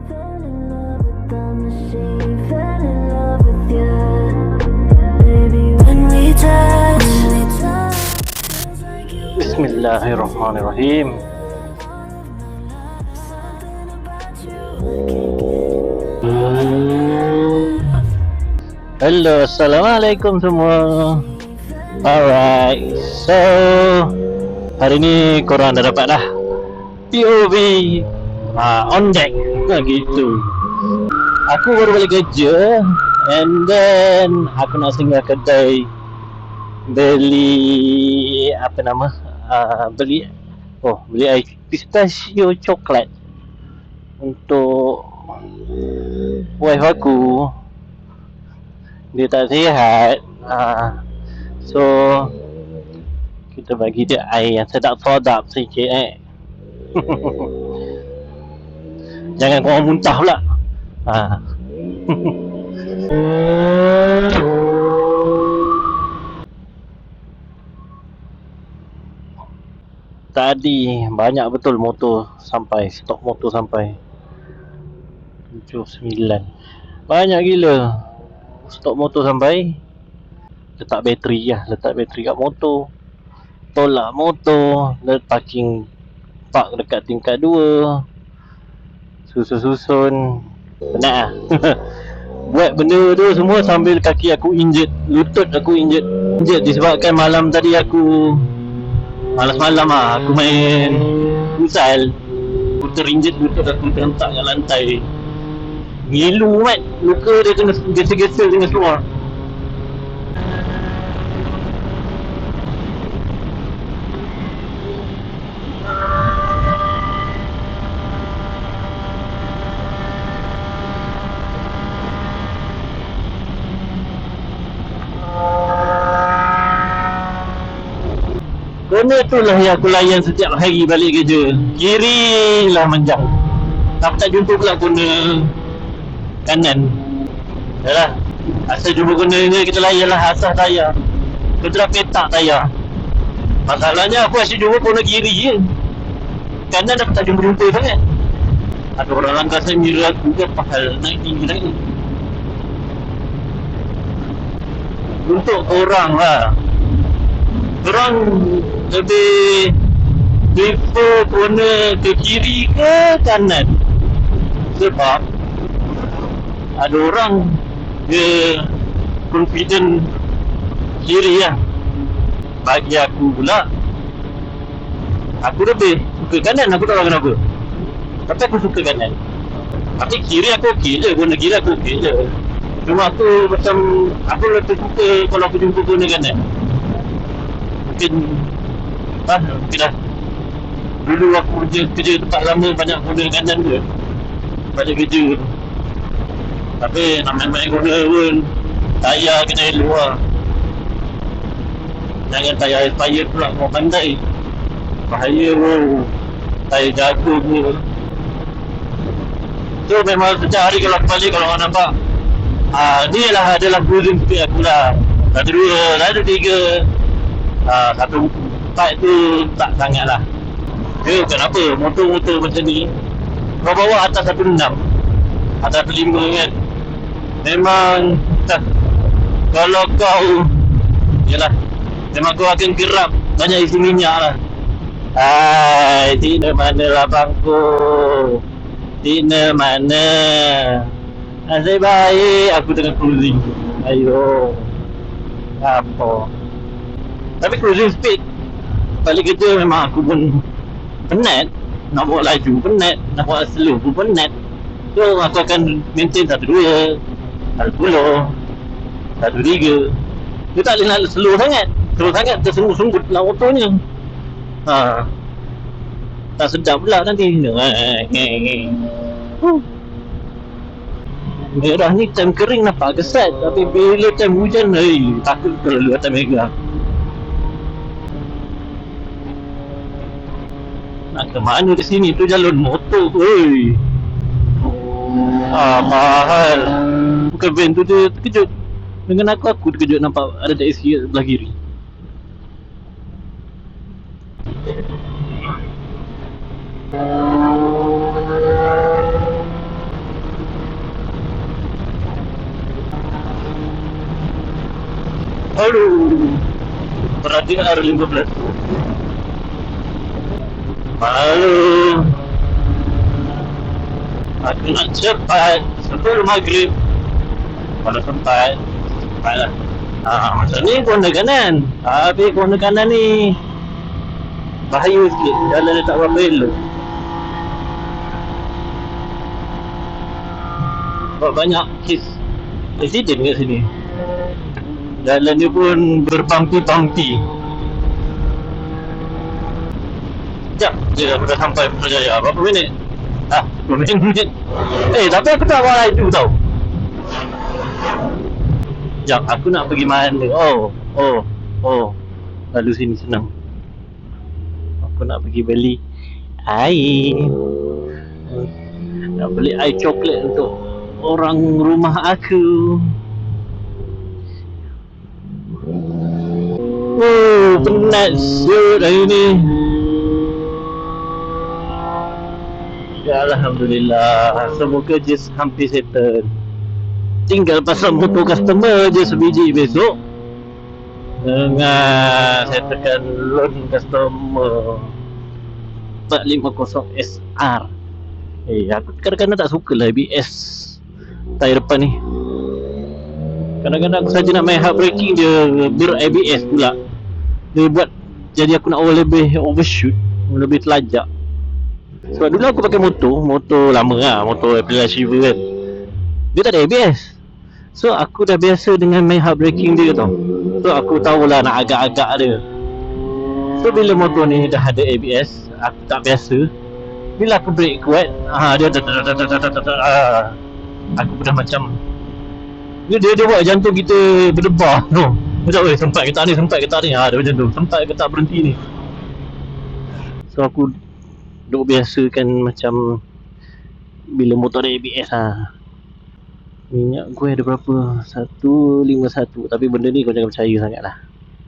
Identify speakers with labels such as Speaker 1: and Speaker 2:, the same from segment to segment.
Speaker 1: Bismillahirrahmanirrahim. Hello, assalamualaikum semua. Alright, so hari ni korang dah dapat dah POV on deck gitu. Aku baru balik kerja, and then aku nak singgah kedai beli apa nama, beli air pistachio coklat untuk wife aku. Dia tak sihat, so kita bagi dia air yang sedap-sedap sikit Jangan korang muntah pula. Tadi banyak betul motor sampai, stok motor sampai 7-9. Banyak gila stok motor sampai. Letak bateri kat motor, tolak motor, parking park dekat tingkat 2, susun penat lah. Buat benda tu semua sambil kaki aku injet, lutut aku injet disebabkan malam tadi aku malam aku main futsal. Aku terinjet lutut aku, terhentak kat lantai. Ngilu mat, luka dia kena gesel-gesel tengah keluar. Benda itulah yang aku layan setiap hari balik kerja. Kiri lah manjang, tak jumpa pula guna kanan. Yalah, asal jumpa guna ni kita layan lah, asas tayar. Kita dah petak tayar. Masalahnya aku asyik jumpa guna kiri je, kanan dah tak jumpa sangat. Ada orang langgar saya mira aku ke pahal naik tinggi lagi. Untuk orang lah, orang lebih prefer corner ke kiri ke kanan. Sebab ada orang dia confident kiri lah. Bagi aku pula, aku lebih suka kanan. Aku tak tahu kenapa, tapi aku suka kanan. Tapi kiri aku okey je, corner kiri aku okey je. Cuma aku macam, aku lebih suka kalau aku jumpa corner kanan. Mungkin dah. Dulu aku kerja tempat lama banyak guna kanan je, banyak kerja. Tapi nak main-main guna pun tayar kena elok lah. Jangan tayar expired pula kau pandai, bahaya pun. Tayar jagung pun. So memang setiap hari kalau aku balik, kalau orang nampak ni lah adalah cruising speed aku lah. 1-2, 1-3, 1-4 tu tak sangat lah. Kenapa motor-motor macam ni kau bawa atas 1.6, atas 1.5 kan, memang kalau kau, yelah, memang kau akan gerap banyak isi minyak lah. Tina mana lah bangku, Tina mana. Nasib baik aku tengah cruising. Ayo, apa. Tapi cruising speed balik kerja memang aku pun penat. Nak bawa laju penat, nak bawa slow pun penat. So aku akan maintain 1-2, 1-10, 1-3. Dia tak boleh nak slow sangat. Slow sangat tersunggut-sunggut lah motornya. Tak sedap pula nanti. Merah ni time kering nampak kesat, tapi bila time hujan, takut kalau atas merah. Nak ke mana di sini tu jalur motor. Mahal. Bukan van tu dia terkejut dengan aku terkejut nampak ada taxi kat sebelah kiri. Aduh, berarti R15. Malu. Aku nak cepat sebelum maghrib. Kalau sempat, cepatlah. Macam ni corner kanan. Habis corner kanan ni bahaya sikit. Jalan dia tak berapa elok. Sebab banyak kes accident kat sini. Jalan dia pun berbumpy-bumpy. Sekejap je aku dah sampai Putrajaya. Berapa minit? 10 minit. Tapi aku tak bawa itu tau. Sekejap, aku nak pergi mana? Lalu sini senang. Aku nak pergi beli air. Nak beli air coklat untuk orang rumah aku. Penat siut hari ni. Ya Alhamdulillah, semua kerja hampir settle. Tinggal pasal motor customer je sebiji besok. Dengan settlekan loan customer 450 SR. Aku kadang-kadang tak suka lah ABS tayar depan ni. Kadang-kadang aku saja nak main hard braking, dia ber-ABS pula. Dia buat jadi aku nak lebih overshoot, lebih telajak. Sebab dulu aku pakai motor lama lah, motor Aprilia Shiver kan. Dia tak ada ABS. So aku dah biasa dengan main hard braking dia tau. So aku tahulah nak agak-agak dia. So bila motor ni dah ada ABS, aku tak biasa. Bila aku brake kuat, dia aku dah macam dia buat jantung kita berdebar tu. Macam sempat ke tak ni, dia macam tu. Sempat ke tak berhenti ni. So aku duk biasakan macam bila motor ada ABS minyak gue ada berapa? 151. Tapi benda ni kau jangan percaya sangat lah.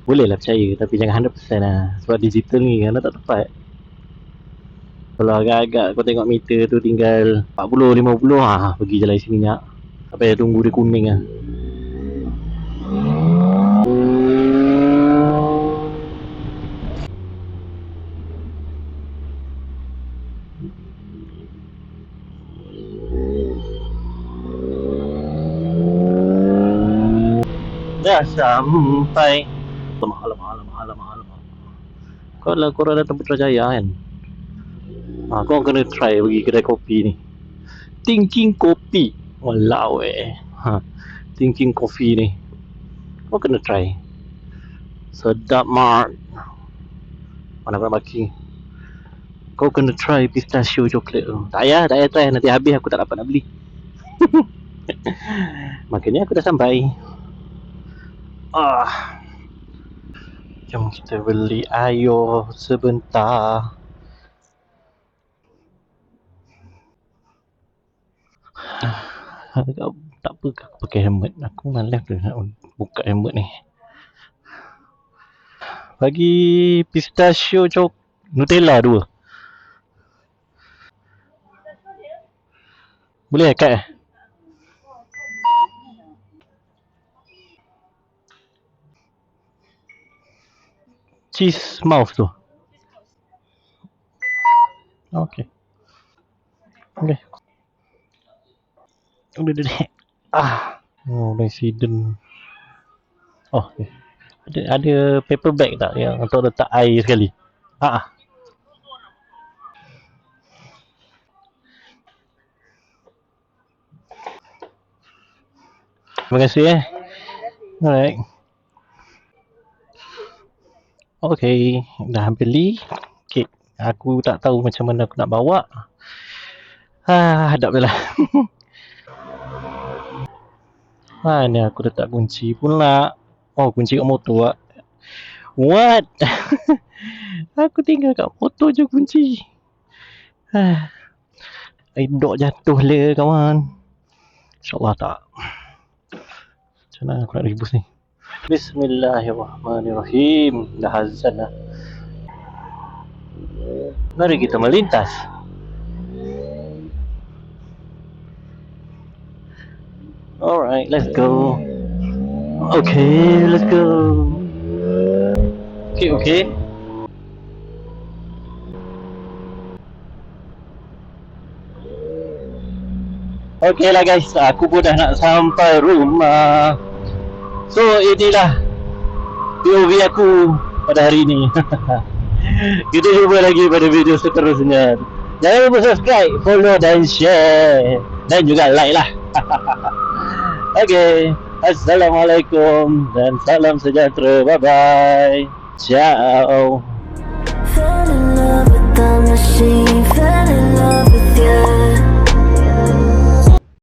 Speaker 1: Boleh lah percaya, tapi jangan 100% lah. Sebab digital ni kan tak tepat. Kalau agak-agak kau tengok meter tu tinggal 40-50, pergi je lah isi minyak sampai tunggu dia kuning lah. Dah sampai. Alamak. Kalau korang datang Putrajaya kan, korang kena try pergi kedai kopi ni, Thinking Kopi. Walau Thinking Coffee ni kau kena try. Sedap mat. Mana nak baki. Kau kena try pistachio coklat tu. Tak payah try, nanti habis aku tak dapat nak beli. Makanya aku dah sampai. Jom kita beli air sebentar. Tak apa, aku pakai helmet. Aku malas tu nak buka helmet ni. Bagi pistachio Nutella 2. Boleh kat cheese mouth tu. Okay. Resident. Okay. Ada paper bag tak yang untuk letak air sekali? Terima kasih Alright. Okay, dah beli. Okay, aku tak tahu macam mana aku nak bawa. Hadap je lah. Mana aku letak kunci pula. Kunci kat motor lah. What? Aku tinggal kat motor je kunci. Dok jatuh le kawan. InsyaAllah tak. Macam mana aku nak rebus ni? Bismillahirrahmanirrahim. Dah azan dah. Mari kita melintas. Alright, let's go. Okay, let's go. Okay. Okay lah guys, aku pun dah nak sampai rumah. So inilah POV aku pada hari ini. Kita jumpa lagi pada video seterusnya. Jangan lupa subscribe, follow dan share. Dan juga like lah. Okay, Assalamualaikum dan salam sejahtera. Bye bye. Ciao.
Speaker 2: Fell in love with the machine, fell in love with you.